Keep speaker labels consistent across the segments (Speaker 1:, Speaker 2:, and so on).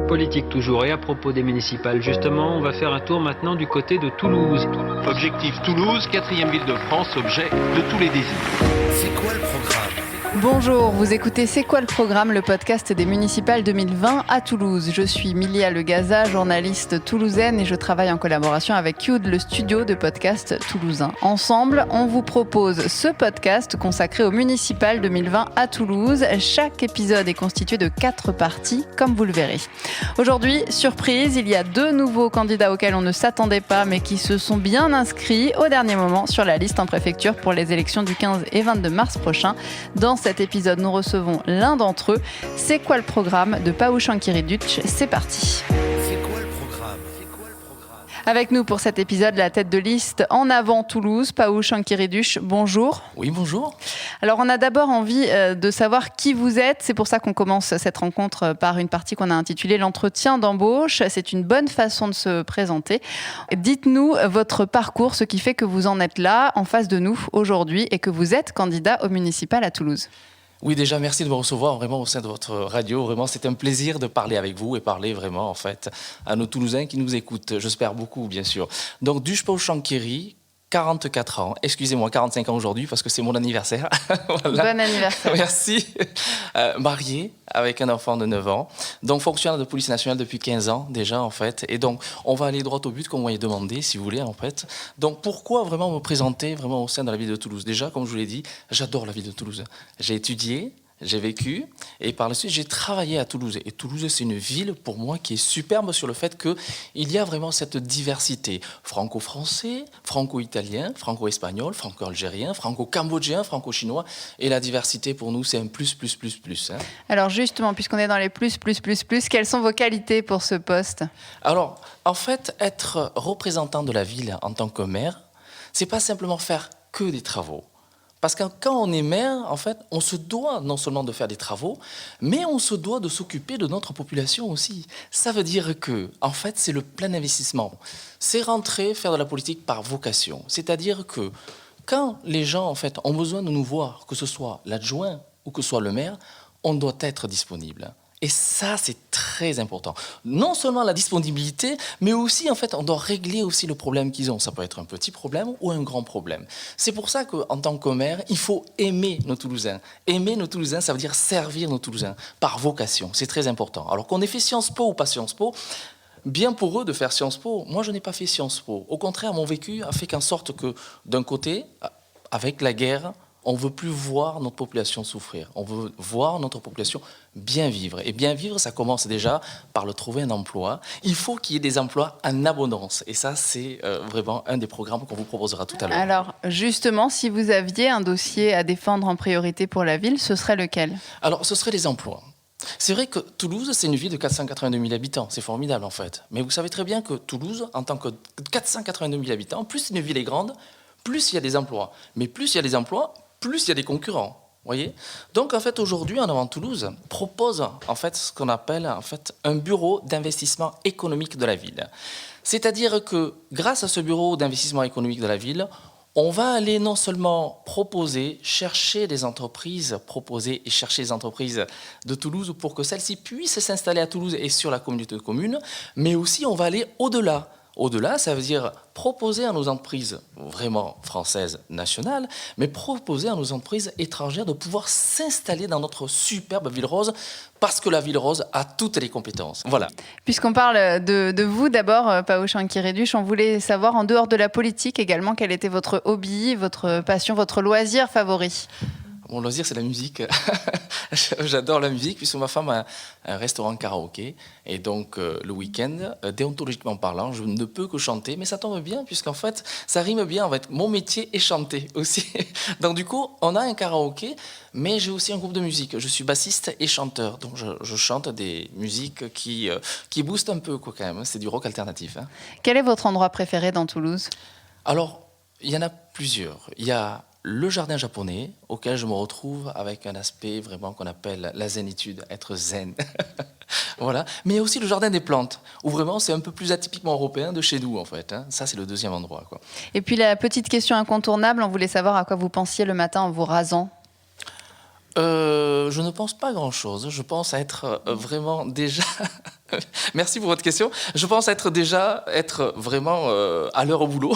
Speaker 1: Politique toujours, et à propos des municipales, justement, on va faire un tour maintenant du côté de Toulouse.
Speaker 2: Objectif Toulouse, 4e ville de France, objet de tous les désirs.
Speaker 3: C'est quoi le programme ?
Speaker 4: Bonjour, vous écoutez C'est quoi le programme, le podcast des municipales 2020 à Toulouse. Je suis Milia Legaza, journaliste toulousaine et je travaille en collaboration avec Qud, le studio de podcast toulousain. Ensemble, on vous propose ce podcast consacré aux municipales 2020 à Toulouse. Chaque épisode est constitué de 4 parties, comme vous le verrez. Aujourd'hui, surprise, il y a 2 nouveaux candidats auxquels on ne s'attendait pas mais qui se sont bien inscrits au dernier moment sur la liste en préfecture pour les élections du 15 et 22 mars prochain. Dans cet épisode, nous recevons l'un d'entre eux. C'est quoi le programme de Pau Chanquiriduch ? C'est parti. Avec nous pour cet épisode, la tête de liste En avant Toulouse, Pau Chanquiriduch. Bonjour.
Speaker 5: Oui, bonjour.
Speaker 4: Alors, on a d'abord envie de savoir qui vous êtes. C'est pour ça qu'on commence cette rencontre par une partie qu'on a intitulée l'entretien d'embauche. C'est une bonne façon de se présenter. Dites-nous votre parcours, ce qui fait que vous en êtes là, en face de nous aujourd'hui, et que vous êtes candidat au municipal à Toulouse.
Speaker 5: Oui, déjà, merci de me recevoir vraiment au sein de votre radio. Vraiment, c'est un plaisir de parler avec vous et parler vraiment, en fait, à nos Toulousains qui nous écoutent. J'espère beaucoup, bien sûr. Donc, Duch Pau Chanquiri, 44 ans. Excusez-moi, 45 ans aujourd'hui parce que c'est mon anniversaire. Voilà.
Speaker 4: Bon anniversaire.
Speaker 5: Merci. Marié avec un enfant de 9 ans. Donc, fonctionnaire de police nationale depuis 15 ans déjà, en fait. Et donc, on va aller droit au but, comme vous m'avez demandé, si vous voulez, en fait. Donc, pourquoi vraiment me présenter vraiment au sein de la ville de Toulouse ? Déjà, comme je vous l'ai dit, j'adore la ville de Toulouse. J'ai étudié, j'ai vécu et par la suite j'ai travaillé à Toulouse. Et Toulouse, c'est une ville pour moi qui est superbe sur le fait qu'il y a vraiment cette diversité franco-français, franco-italien, franco-espagnol, franco-algérien, franco-cambodgien, franco-chinois. Et la diversité pour nous, c'est un plus. Hein.
Speaker 4: Alors justement, puisqu'on est dans les plus, quelles sont vos qualités pour ce poste ?
Speaker 5: Alors, en fait, être représentant de la ville en tant que maire, c'est pas simplement faire que des travaux. Parce que quand on est maire, en fait, on se doit non seulement de faire des travaux, mais on se doit de s'occuper de notre population aussi. Ça veut dire que, en fait, c'est le plein investissement. C'est rentrer, faire de la politique par vocation. C'est-à-dire que quand les gens, en fait, ont besoin de nous voir, que ce soit l'adjoint ou que ce soit le maire, on doit être disponible. Et ça, c'est très important. Non seulement la disponibilité, mais aussi, en fait, on doit régler aussi le problème qu'ils ont. Ça peut être un petit problème ou un grand problème. C'est pour ça qu'en tant que maire, il faut aimer nos Toulousains. Aimer nos Toulousains, ça veut dire servir nos Toulousains par vocation. C'est très important. Alors qu'on ait fait Sciences Po ou pas Sciences Po, bien pour eux de faire Sciences Po. Moi, je n'ai pas fait Sciences Po. Au contraire, mon vécu a fait qu'en sorte que, d'un côté, avec la guerre, on ne veut plus voir notre population souffrir. On veut voir notre population bien vivre. Et bien vivre, ça commence déjà par le trouver un emploi. Il faut qu'il y ait des emplois en abondance. Et ça, c'est vraiment un des programmes qu'on vous proposera tout à l'heure.
Speaker 4: Alors, justement, si vous aviez un dossier à défendre en priorité pour la ville, ce serait lequel ?
Speaker 5: Alors, ce serait les emplois. C'est vrai que Toulouse, c'est une ville de 482 000 habitants. C'est formidable, en fait. Mais vous savez très bien que Toulouse, en tant que 482 000 habitants, plus une ville est grande, plus il y a des emplois. Mais plus il y a des emplois, plus il y a des concurrents, voyez. Donc en fait aujourd'hui, En avant Toulouse propose en fait ce qu'on appelle en fait un bureau d'investissement économique de la ville. C'est-à-dire que grâce à ce bureau d'investissement économique de la ville, on va aller non seulement chercher des entreprises de Toulouse pour que celles-ci puissent s'installer à Toulouse et sur la communauté de communes, mais aussi on va aller au-delà. Au-delà, ça veut dire proposer à nos entreprises vraiment françaises nationales, mais proposer à nos entreprises étrangères de pouvoir s'installer dans notre superbe ville rose, parce que la ville rose a toutes les compétences. Voilà.
Speaker 4: Puisqu'on parle de vous d'abord, Pau Chanquiriduch, on voulait savoir en dehors de la politique également quel était votre hobby, votre passion, votre loisir favori.
Speaker 5: Mon loisir, c'est la musique. J'adore la musique, puisque ma femme a un restaurant karaoké. Et donc, le week-end, déontologiquement parlant, je ne peux que chanter. Mais ça tombe bien, puisqu'en fait, ça rime bien. En fait, mon métier est chanter aussi. Donc, du coup, on a un karaoké, mais j'ai aussi un groupe de musique. Je suis bassiste et chanteur. Donc, je chante des musiques qui boostent un peu, quoi, quand même. C'est du rock alternatif. Hein.
Speaker 4: Quel est votre endroit préféré dans Toulouse ?
Speaker 5: Alors, il y en a plusieurs. Il y a le jardin japonais, auquel je me retrouve avec un aspect vraiment qu'on appelle la zénitude, être zen. Voilà. Mais il y a aussi le jardin des plantes, où vraiment c'est un peu plus atypiquement européen de chez nous, en fait. Hein. Ça, c'est le deuxième endroit, quoi.
Speaker 4: Et puis la petite question incontournable, on voulait savoir à quoi vous pensiez le matin en vous rasant.
Speaker 5: Je ne pense pas grand-chose. Je pense à être vraiment déjà Merci pour votre question. Je pense être vraiment à l'heure au boulot.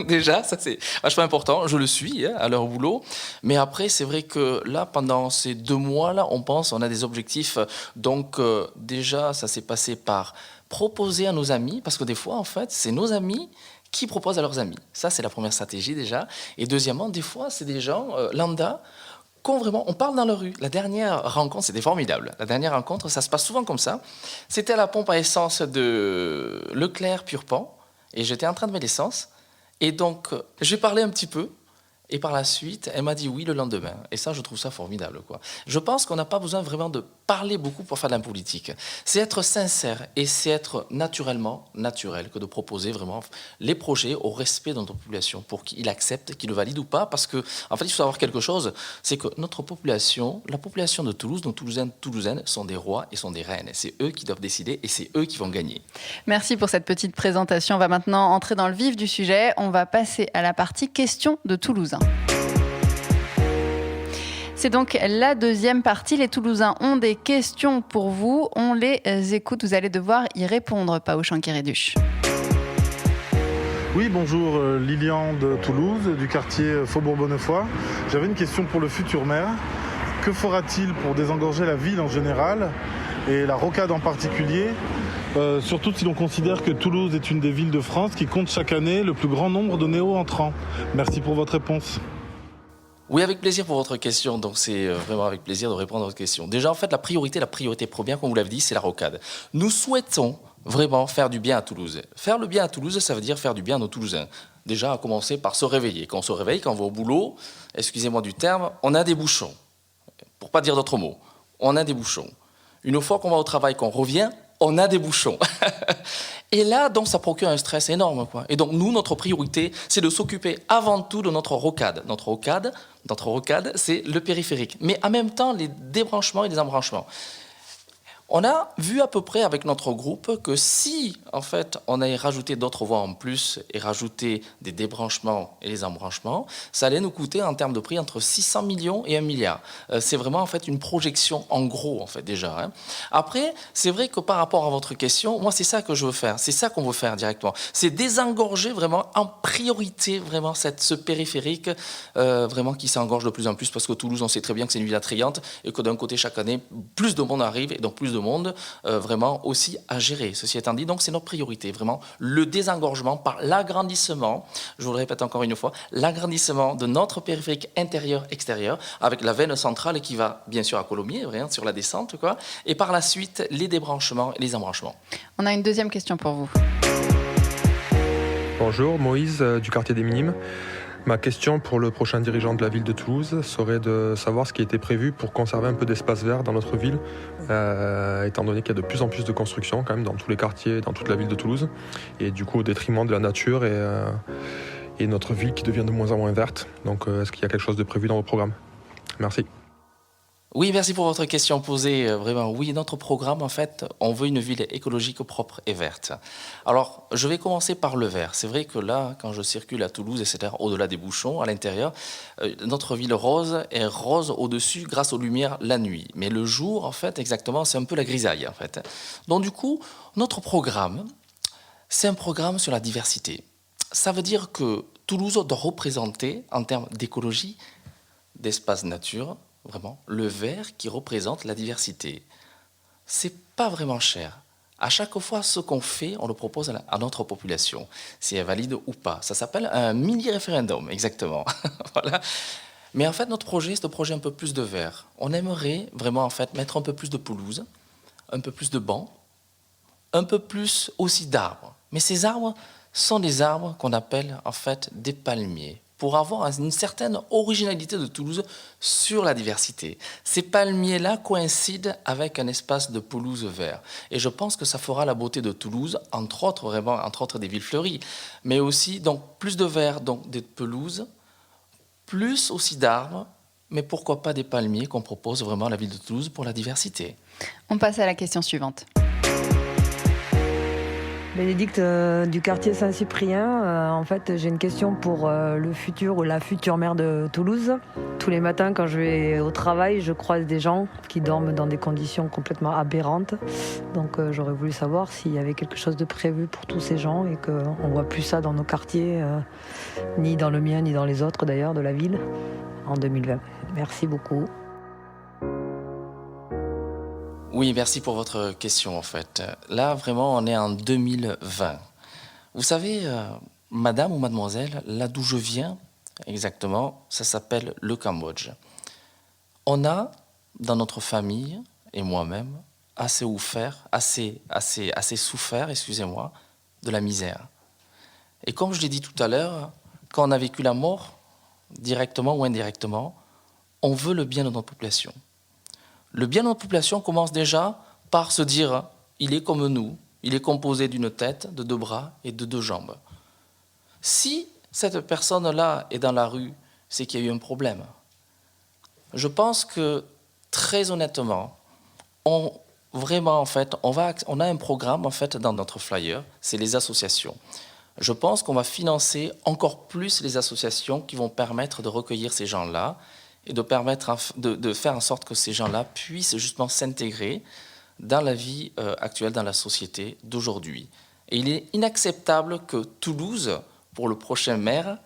Speaker 5: Déjà, ça c'est vachement important. Je le suis à l'heure au boulot. Mais après, c'est vrai que là, pendant ces 2 mois-là, on a des objectifs. Donc déjà, ça s'est passé par proposer à nos amis, parce que des fois, en fait, c'est nos amis qui proposent à leurs amis. Ça, c'est la première stratégie déjà. Et deuxièmement, des fois, c'est des gens lambda. On parle dans la rue. La dernière rencontre, c'était formidable. La dernière rencontre, ça se passe souvent comme ça. C'était à la pompe à essence de Leclerc Purpan, et j'étais en train de mettre l'essence. Et donc, j'ai parlé un petit peu, et par la suite, elle m'a dit oui le lendemain. Et ça, je trouve ça formidable, quoi. Je pense qu'on n'a pas besoin vraiment de parler beaucoup pour faire de la politique. C'est être sincère et c'est être naturel que de proposer vraiment les projets au respect de notre population pour qu'il accepte, qu'il le valide ou pas. Parce que, en fait, il faut savoir quelque chose, c'est que notre population, la population de Toulouse, nos Toulousaines sont des rois et sont des reines. C'est eux qui doivent décider et c'est eux qui vont gagner.
Speaker 4: Merci pour cette petite présentation. On va maintenant entrer dans le vif du sujet. On va passer à la partie questions de Toulousains. C'est donc la deuxième partie. Les Toulousains ont des questions pour vous. On les écoute. Vous allez devoir y répondre, Pao Chanquereduche.
Speaker 3: Oui, bonjour, Lilian de Toulouse, du quartier Faubourg-Bonnefoy. J'avais une question pour le futur maire. Que fera-t-il pour désengorger la ville en général et la rocade en particulier, surtout si l'on considère que Toulouse est une des villes de France qui compte chaque année le plus grand nombre de néo-entrants. Merci pour votre réponse.
Speaker 5: Oui, avec plaisir pour votre question. Donc, c'est vraiment avec plaisir de répondre à votre question. Déjà, en fait, la priorité première, comme vous l'avez dit, c'est la rocade. Nous souhaitons vraiment faire du bien à Toulouse. Faire le bien à Toulouse, ça veut dire faire du bien à nos Toulousains. Déjà, à commencer par se réveiller. Quand on se réveille, quand on va au boulot, excusez-moi du terme, on a des bouchons. Pour pas dire d'autres mots, on a des bouchons. Une fois qu'on va au travail, qu'on revient, on a des bouchons. Et là, donc, ça procure un stress énorme, quoi. Et donc, nous, notre priorité, c'est de s'occuper avant tout de notre rocade. Notre rocade, c'est le périphérique. Mais en même temps, les débranchements et les embranchements. On a vu à peu près avec notre groupe que si, en fait, on allait rajouter d'autres voies en plus et rajouter des débranchements et les embranchements, ça allait nous coûter en termes de prix entre 600 millions et 1 milliard. C'est vraiment, en fait, une projection en gros, en fait, déjà. Hein. Après, c'est vrai que par rapport à votre question, moi, c'est ça que je veux faire. C'est ça qu'on veut faire directement. C'est désengorger vraiment en priorité, vraiment, ce périphérique, vraiment qui s'engorge de plus en plus parce que Toulouse, on sait très bien que c'est une ville attrayante et que d'un côté, chaque année, plus de monde arrive et donc plus de monde vraiment aussi à gérer. Ceci étant dit, donc c'est notre priorité, vraiment le désengorgement par l'agrandissement, je vous le répète encore une fois, l'agrandissement de notre périphérique intérieur-extérieur avec la veine centrale qui va bien sûr à Colomiers, vraiment, sur la descente, quoi, et par la suite les débranchements et les embranchements.
Speaker 4: On a une deuxième question pour vous.
Speaker 6: Bonjour, Moïse du quartier des Minimes. Ma question pour le prochain dirigeant de la ville de Toulouse serait de savoir ce qui a été prévu pour conserver un peu d'espace vert dans notre ville, étant donné qu'il y a de plus en plus de constructions quand même dans tous les quartiers, dans toute la ville de Toulouse, et du coup au détriment de la nature et notre ville qui devient de moins en moins verte. Donc est-ce qu'il y a quelque chose de prévu dans vos programmes ? Merci.
Speaker 5: Oui, merci pour votre question posée. Vraiment, oui, notre programme, en fait, on veut une ville écologique, propre et verte. Alors, je vais commencer par le vert. C'est vrai que là, quand je circule à Toulouse, etc., au-delà des bouchons, à l'intérieur, notre ville rose est rose au-dessus grâce aux lumières la nuit. Mais le jour, en fait, exactement, c'est un peu la grisaille, en fait. Donc, du coup, notre programme, c'est un programme sur la diversité. Ça veut dire que Toulouse doit représenter, en termes d'écologie, d'espace nature, vraiment, le vert qui représente la diversité. C'est pas vraiment cher. À chaque fois, ce qu'on fait, on le propose à notre population, si elle valide ou pas. Ça s'appelle un mini-référendum, exactement. Voilà. Mais en fait, notre projet, c'est de projet un peu plus de vert. On aimerait vraiment, en fait, mettre un peu plus de pelouse, un peu plus de bancs, un peu plus aussi d'arbres. Mais ces arbres sont des arbres qu'on appelle, en fait, des palmiers, pour avoir une certaine originalité de Toulouse sur la diversité. Ces palmiers-là coïncident avec un espace de pelouse vert. Et je pense que ça fera la beauté de Toulouse, entre autres des villes fleuries, mais aussi donc, plus de vert, donc des pelouses, plus aussi d'arbres, mais pourquoi pas des palmiers qu'on propose vraiment à la ville de Toulouse pour la diversité.
Speaker 4: On passe à la question suivante.
Speaker 7: Bénédicte du quartier Saint-Cyprien. En fait, j'ai une question pour le futur ou la future maire de Toulouse. Tous les matins, quand je vais au travail, je croise des gens qui dorment dans des conditions complètement aberrantes. Donc, j'aurais voulu savoir s'il y avait quelque chose de prévu pour tous ces gens et qu'on ne voit plus ça dans nos quartiers, ni dans le mien, ni dans les autres d'ailleurs de la ville, en 2020. Merci beaucoup.
Speaker 5: Oui, merci pour votre question en fait. Là, vraiment, on est en 2020. Vous savez, madame ou mademoiselle, là d'où je viens, exactement, ça s'appelle le Cambodge. On a, dans notre famille, et moi-même, assez souffert, excusez-moi, de la misère. Et comme je l'ai dit tout à l'heure, quand on a vécu la mort, directement ou indirectement, on veut le bien de notre population. Le bien de notre population commence déjà par se dire « il est comme nous, il est composé d'une tête, de 2 bras et de 2 jambes ». Si cette personne-là est dans la rue, c'est qu'il y a eu un problème. Je pense que, très honnêtement, on a un programme en fait, dans notre flyer, c'est les associations. Je pense qu'on va financer encore plus les associations qui vont permettre de recueillir ces gens-là et de faire en sorte que ces gens-là puissent justement s'intégrer dans la vie actuelle, dans la société d'aujourd'hui. Et il est inacceptable que Toulouse, pour le prochain maire,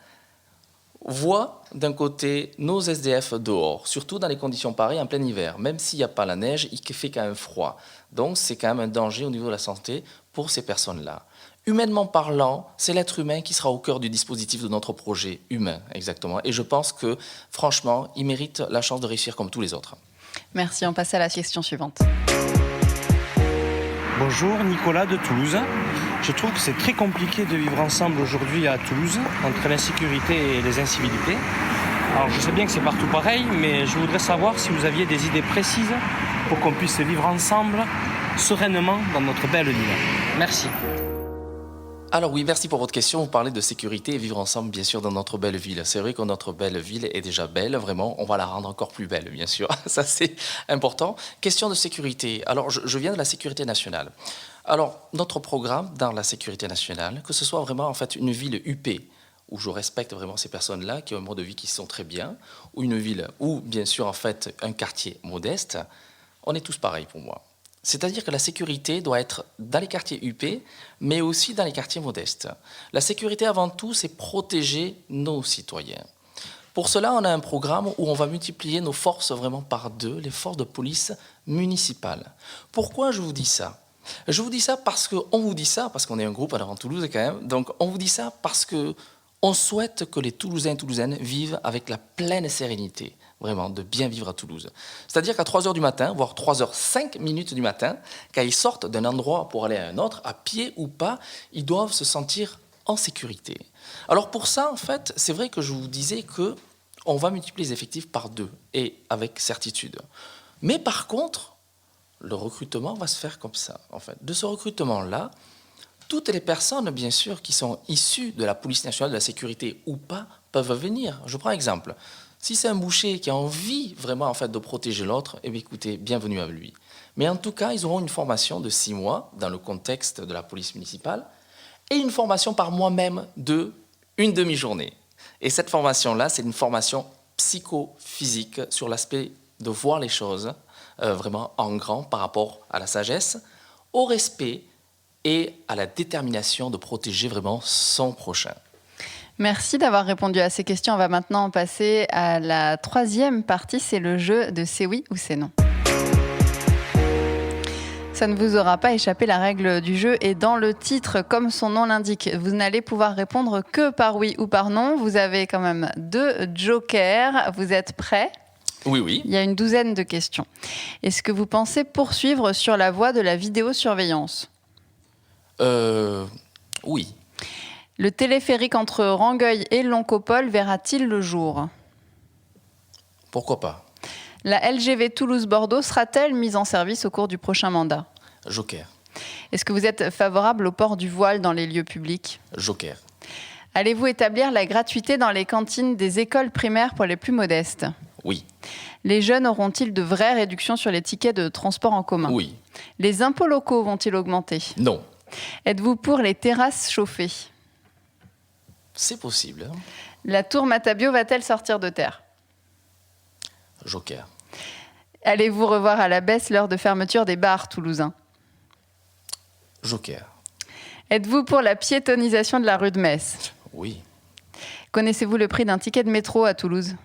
Speaker 5: voit d'un côté nos SDF dehors, surtout dans les conditions pareilles en plein hiver. Même s'il n'y a pas la neige, il fait quand même froid. Donc c'est quand même un danger au niveau de la santé pour ces personnes-là. Humainement parlant, c'est l'être humain qui sera au cœur du dispositif de notre projet humain, exactement. Et je pense que, franchement, il mérite la chance de réussir comme tous les autres.
Speaker 4: Merci, on passe à la question suivante.
Speaker 8: Bonjour, Nicolas de Toulouse. Je trouve que c'est très compliqué de vivre ensemble aujourd'hui à Toulouse, entre l'insécurité et les incivilités. Alors je sais bien que c'est partout pareil, mais je voudrais savoir si vous aviez des idées précises pour qu'on puisse vivre ensemble, sereinement, dans notre belle ville. Merci.
Speaker 5: Alors oui, merci pour votre question. Vous parlez de sécurité et vivre ensemble, bien sûr, dans notre belle ville. C'est vrai que notre belle ville est déjà belle, vraiment. On va la rendre encore plus belle, bien sûr. Ça, c'est important. Question de sécurité. Alors, je viens de la sécurité nationale. Alors, notre programme dans la sécurité nationale, que ce soit vraiment, en fait, une ville UP, où je respecte vraiment ces personnes-là, qui ont un mode de vie qui sont très bien, ou une ville où, bien sûr, en fait, un quartier modeste, on est tous pareils pour moi. C'est-à-dire que la sécurité doit être dans les quartiers UP, mais aussi dans les quartiers modestes. La sécurité, avant tout, c'est protéger nos citoyens. Pour cela, on a un programme où on va multiplier nos forces vraiment par 2, les forces de police municipales. Pourquoi je vous dis ça ? Je vous dis ça parce qu'on est un groupe alors en Toulouse quand même, donc on vous dit ça parce qu'on souhaite que les Toulousains et Toulousaines vivent avec la pleine sérénité. Vraiment, de bien vivre à Toulouse. C'est-à-dire qu'à 3h du matin, voire 3h05 du matin, quand ils sortent d'un endroit pour aller à un autre, à pied ou pas, ils doivent se sentir en sécurité. Alors pour ça, en fait, c'est vrai que je vous disais qu'on va multiplier les effectifs par 2, et avec certitude. Mais par contre, le recrutement va se faire comme ça, en fait. De ce recrutement-là, toutes les personnes, bien sûr, qui sont issues de la police nationale de la sécurité ou pas, peuvent venir. Je prends un exemple. Si c'est un boucher qui a envie vraiment en fait, de protéger l'autre, eh bien, écoutez, bienvenue à lui. Mais en tout cas, ils auront une formation de 6 mois dans le contexte de la police municipale et une formation par mois-même de une demi-journée. Et cette formation-là, c'est une formation psychophysique sur l'aspect de voir les choses vraiment en grand par rapport à la sagesse, au respect et à la détermination de protéger vraiment son prochain.
Speaker 4: Merci d'avoir répondu à ces questions. On va maintenant passer à la 3e partie, c'est le jeu de c'est oui ou c'est non. Ça ne vous aura pas échappé, la règle du jeu est dans le titre, comme son nom l'indique. Vous n'allez pouvoir répondre que par oui ou par non. Vous avez quand même 2 jokers. Vous êtes prêts ?
Speaker 5: Oui.
Speaker 4: Il y a une 12aine de questions. Est-ce que vous pensez poursuivre sur la voie de la vidéosurveillance ?
Speaker 5: Oui.
Speaker 4: Le téléphérique entre Rangueil et Loncopole verra-t-il le jour ?
Speaker 5: Pourquoi pas ?
Speaker 4: La LGV Toulouse-Bordeaux sera-t-elle mise en service au cours du prochain mandat ?
Speaker 5: Joker.
Speaker 4: Est-ce que vous êtes favorable au port du voile dans les lieux publics ?
Speaker 5: Joker.
Speaker 4: Allez-vous établir la gratuité dans les cantines des écoles primaires pour les plus modestes ?
Speaker 5: Oui.
Speaker 4: Les jeunes auront-ils de vraies réductions sur les tickets de transport en commun ?
Speaker 5: Oui.
Speaker 4: Les impôts locaux vont-ils augmenter ?
Speaker 5: Non.
Speaker 4: Êtes-vous pour les terrasses chauffées?
Speaker 5: C'est possible. Hein.
Speaker 4: La tour Matabio va-t-elle sortir de terre?
Speaker 5: Joker.
Speaker 4: Allez-vous revoir à la baisse l'heure de fermeture des bars toulousains?
Speaker 5: Joker.
Speaker 4: Êtes-vous pour la piétonisation de la rue de Metz?
Speaker 5: Oui.
Speaker 4: Connaissez-vous le prix d'un ticket de métro à Toulouse?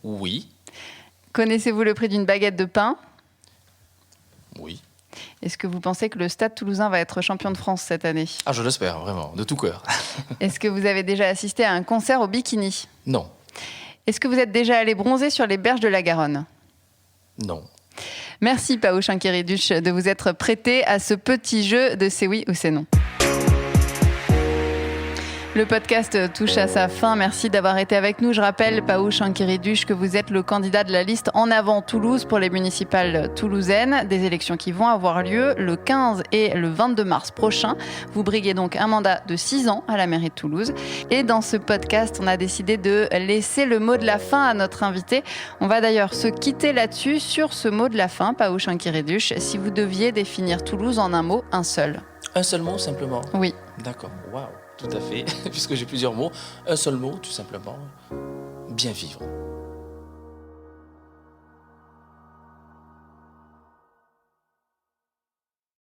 Speaker 5: Oui.
Speaker 4: Connaissez-vous le prix d'une baguette de pain?
Speaker 5: Oui.
Speaker 4: Est-ce que vous pensez que le Stade Toulousain va être champion de France cette année?
Speaker 5: Ah, je l'espère, vraiment, de tout cœur.
Speaker 4: Est-ce que vous avez déjà assisté à un concert au bikini?
Speaker 5: Non.
Speaker 4: Est-ce que vous êtes déjà allé bronzer sur les berges de la Garonne?
Speaker 5: Non.
Speaker 4: Merci Pao Chankiri-Duche de vous être prêté à ce petit jeu de c'est oui ou c'est non. Le podcast touche à sa fin. Merci d'avoir été avec nous. Je rappelle, Pao Chankiri-Duche, que vous êtes le candidat de la liste En Avant Toulouse pour les municipales toulousaines, des élections qui vont avoir lieu le 15 et le 22 mars prochain. Vous briguez donc un mandat de 6 ans à la mairie de Toulouse. Et dans ce podcast, on a décidé de laisser le mot de la fin à notre invité. On va d'ailleurs se quitter là-dessus, sur ce mot de la fin, Pao Chankiri-Duche. Si vous deviez définir Toulouse en un mot, un seul.
Speaker 5: Un seul mot, simplement?
Speaker 4: Oui.
Speaker 5: D'accord. Waouh. Tout à fait, puisque j'ai plusieurs mots. Un seul mot, tout simplement. Bien vivre.